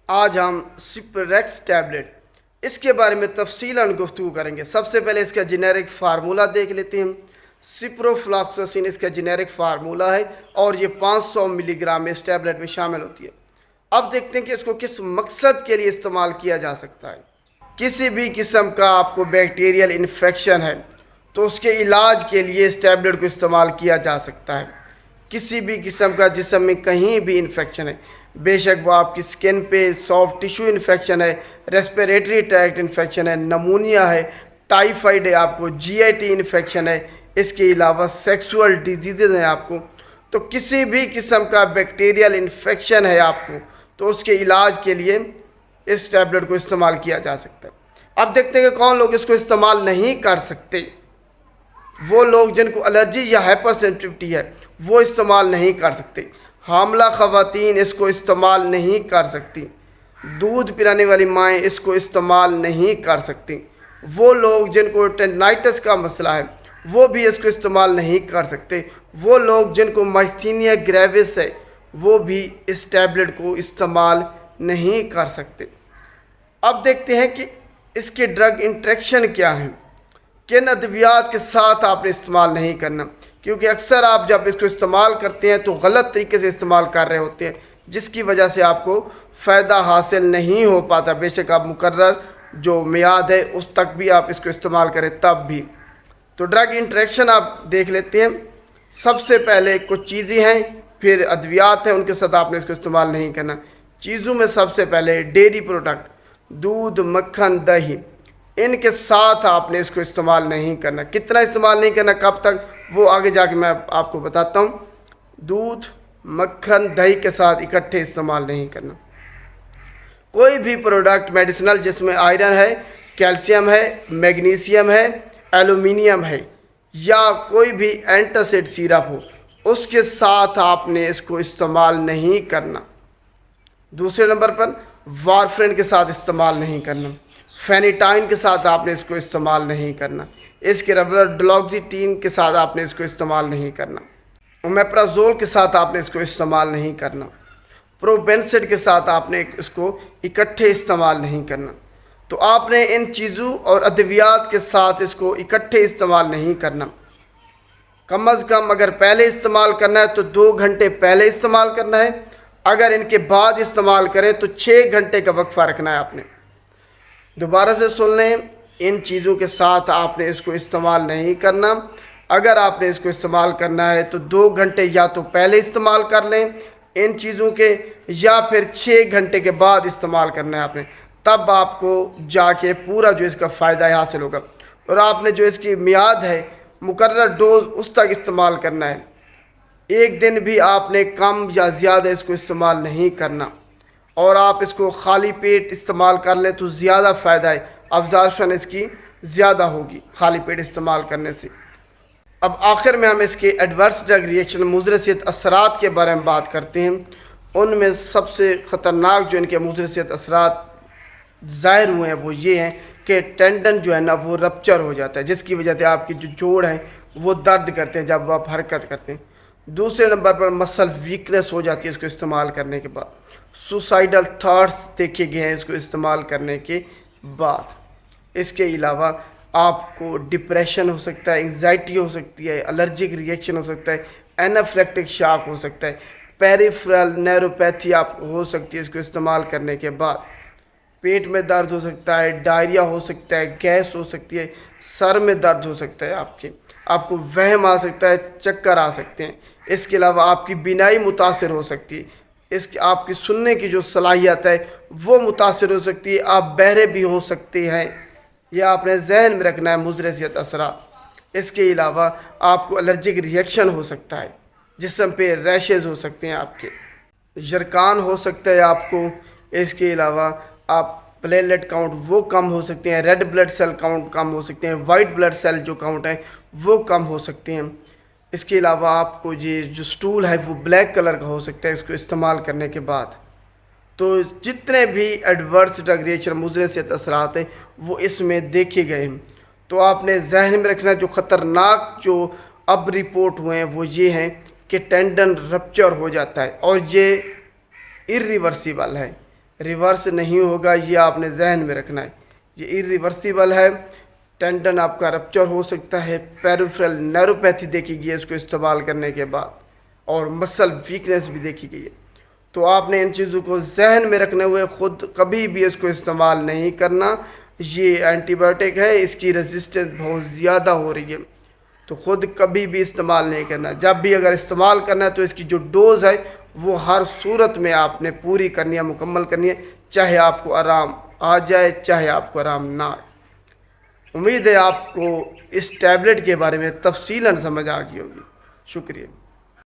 آج ہم سپریکس ٹیبلٹ اس کے بارے میں تفصیلاً گفتگو کریں گے۔ سب سے پہلے اس کا جنیرک فارمولہ دیکھ لیتے ہیں۔ سپروفلاکسسین اس کا جنیرک فارمولہ ہے اور یہ 500 ملی گرام اس ٹیبلٹ میں شامل ہوتی ہے۔ اب دیکھتے ہیں کہ اس کو کس مقصد کے لیے استعمال کیا جا سکتا ہے۔ کسی بھی قسم کا آپ کو بیکٹیریل انفیکشن ہے تو اس کے علاج کے لیے اس ٹیبلٹ کو استعمال کیا جا سکتا ہے۔ کسی بھی قسم کا جسم میں کہیں بھی انفیکشن ہے، بے شک وہ آپ کی سکن پہ سافٹ ٹیشو انفیکشن ہے، ریسپیریٹری ٹریکٹ انفیکشن ہے، نمونیا ہے، ٹائیفائڈ ہے، آپ کو جی آئی ٹی انفیکشن ہے، اس کے علاوہ سیکسول ڈیزیزز ہیں آپ کو، تو کسی بھی قسم کا بیکٹیریل انفیکشن ہے آپ کو تو اس کے علاج کے لیے اس ٹیبلٹ کو استعمال کیا جا سکتا ہے۔ اب دیکھتے ہیں کہ کون لوگ اس کو استعمال نہیں کر سکتے۔ وہ لوگ جن کو الرجی یا ہائپر سینسٹیوٹی ہے وہ استعمال نہیں کر سکتے۔ حاملہ خواتین اس کو استعمال نہیں کر سکتی۔ دودھ پلانے والی مائیں اس کو استعمال نہیں کر سکتی۔ وہ لوگ جن کو ٹینائٹس کا مسئلہ ہے وہ بھی اس کو استعمال نہیں کر سکتے۔ وہ لوگ جن کو مائستینیا گریوس ہے وہ بھی اس ٹیبلٹ کو استعمال نہیں کر سکتے۔ اب دیکھتے ہیں کہ اس کے ڈرگ انٹریکشن کیا ہیں، کن ادویات کے ساتھ آپ نے استعمال نہیں کرنا، کیونکہ اکثر آپ جب اس کو استعمال کرتے ہیں تو غلط طریقے سے استعمال کر رہے ہوتے ہیں، جس کی وجہ سے آپ کو فائدہ حاصل نہیں ہو پاتا۔ بے شک آپ مقرر جو میعاد ہے اس تک بھی آپ اس کو استعمال کریں تب بھی۔ تو ڈرگ انٹریکشن آپ دیکھ لیتے ہیں۔ سب سے پہلے کچھ چیزیں ہیں، پھر ادویات ہیں، ان کے ساتھ آپ نے اس کو استعمال نہیں کرنا۔ چیزوں میں سب سے پہلے ڈیری پروڈکٹ، دودھ، مکھن، دہی، ان کے ساتھ آپ نے اس کو استعمال نہیں کرنا۔ کتنا استعمال نہیں کرنا، کب تک، وہ آگے جا کے میں آپ کو بتاتا ہوں۔ دودھ، مکھن، دہی کے ساتھ اکٹھے استعمال نہیں کرنا۔ کوئی بھی پروڈکٹ میڈیسنل جس میں آئرن ہے، کیلشیم ہے، میگنیشیم ہے، ایلومینیم ہے، یا کوئی بھی اینٹاسڈ سیرپ ہو، اس کے ساتھ آپ نے اس کو استعمال نہیں کرنا۔ دوسرے نمبر پر وارفرین کے ساتھ استعمال نہیں کرنا۔ فینیٹائن کے ساتھ آپ نے اس کو استعمال نہیں کرنا۔ اس کے علاوہ ڈلوکسیٹین کے ساتھ آپ نے اس کو استعمال نہیں کرنا۔ اومیپرازول کے ساتھ آپ نے اس کو استعمال نہیں کرنا۔ پروبینسڈ کے ساتھ آپ نے اس کو اکٹھے استعمال نہیں کرنا۔ تو آپ نے ان چیزوں اور ادویات کے ساتھ اس کو اکٹھے استعمال نہیں کرنا۔ کم از کم اگر پہلے استعمال کرنا ہے تو 2 گھنٹے پہلے استعمال کرنا ہے۔ اگر ان کے بعد استعمال کریں تو 6 گھنٹے کا وقفہ رکھنا ہے آپ نے۔ دوبارہ سے سن لیں، ان چیزوں کے ساتھ آپ نے اس کو استعمال نہیں کرنا۔ اگر آپ نے اس کو استعمال کرنا ہے تو 2 گھنٹے یا تو پہلے استعمال کر لیں ان چیزوں کے، یا پھر 6 گھنٹے کے بعد استعمال کرنا ہے آپ نے، تب آپ کو جا کے پورا جو اس کا فائدہ ہے حاصل ہوگا۔ اور آپ نے جو اس کی میعاد ہے، مقرر ڈوز، اس تک استعمال کرنا ہے۔ ایک دن بھی آپ نے کم یا زیادہ اس کو استعمال نہیں کرنا، اور آپ اس کو خالی پیٹ استعمال کر لیں تو زیادہ فائدہ ہے، ابزارپشن اس کی زیادہ ہوگی خالی پیٹ استعمال کرنے سے۔ اب آخر میں ہم اس کے ایڈورس ڈرگ ریئیکشن، مضر صحت اثرات کے بارے میں بات کرتے ہیں۔ ان میں سب سے خطرناک جو ان کے مضر صحت اثرات ظاہر ہوئے ہیں وہ یہ ہیں کہ ٹینڈن جو ہے نا وہ رپچر ہو جاتا ہے، جس کی وجہ سے آپ کی جو جوڑ ہیں وہ درد کرتے ہیں جب آپ حرکت کرتے ہیں۔ دوسرے نمبر پر مسل ویکنس ہو جاتی ہے اس کو استعمال کرنے کے بعد۔ سوسائیڈل تھاٹس دیکھے گئے ہیں اس کو استعمال کرنے کے بعد۔ اس کے علاوہ آپ کو ڈپریشن ہو سکتا ہے، انگزائٹی ہو سکتی ہے، الرجک ریئیکشن ہو سکتا ہے، اینافلیکٹک شاک ہو سکتا ہے، پیریفرل نیوروپیتھی آپ کو ہو سکتی ہے اس کو استعمال کرنے کے بعد۔ پیٹ میں درد ہو سکتا ہے، ڈائریا ہو سکتا ہے، گیس ہو سکتی ہے، سر میں درد ہو سکتا ہے، آپ کو وہم آ سکتا ہے، چکر آ سکتے ہیں۔ اس کے علاوہ آپ کی بینائی متاثر ہو سکتی ہے، آپ کی سننے کی جو صلاحیت ہے وہ متاثر ہو سکتی ہے، آپ بہرے بھی ہو سکتے ہیں۔ یہ آپ نے ذہن میں رکھنا ہے مضر صحت اثرات۔ اس کے علاوہ آپ کو الرجک ریئیکشن ہو سکتا ہے، جسم پہ ریشز ہو سکتے ہیں، آپ کے جرکان ہو سکتا ہے آپ کو۔ اس کے علاوہ آپ پلیٹلیٹ کاؤنٹ وہ کم ہو سکتے ہیں، ریڈ بلڈ سیل کاؤنٹ کم ہو سکتے ہیں، وائٹ بلڈ سیل جو کاؤنٹ ہیں وہ کم ہو سکتے ہیں۔ اس کے علاوہ آپ کو یہ جو سٹول ہے وہ بلیک کلر کا ہو سکتا ہے اس کو استعمال کرنے کے بعد۔ تو جتنے بھی ایڈورس ڈرگ ریئیکشن مضر صحت اثرات ہیں وہ اس میں دیکھے گئے ہیں۔ تو آپ نے ذہن میں رکھنا جو خطرناک جو اب رپورٹ ہوئے ہیں وہ یہ ہیں کہ ٹینڈن رپچر ہو جاتا ہے، اور یہ irreversible ہے، ریورس نہیں ہوگا، یہ آپ نے ذہن میں رکھنا ہے، یہ irreversible ہے۔ ٹینڈن آپ کا رپچر ہو سکتا ہے، پیریفرل نیوروپیتھی دیکھی گئی ہے اس کو استعمال کرنے کے بعد، اور مسل ویکنس بھی دیکھی گئی ہے۔ تو آپ نے ان چیزوں کو ذہن میں رکھنے ہوئے خود کبھی بھی اس کو استعمال نہیں کرنا۔ یہ اینٹی بایوٹک ہے، اس کی ریزسٹنس بہت زیادہ ہو رہی ہے، تو خود کبھی بھی استعمال نہیں کرنا۔ جب بھی اگر استعمال کرنا ہے تو اس کی جو ڈوز ہے وہ ہر صورت میں آپ نے پوری کرنی ہے، مکمل کرنی ہے، چاہے آپ کو آرام آ جائے چاہے آپ کو آرام نہ آئے۔ امید ہے آپ کو اس ٹیبلٹ کے بارے میں تفصیلاً سمجھ آ گئی ہوگی۔ شکریہ۔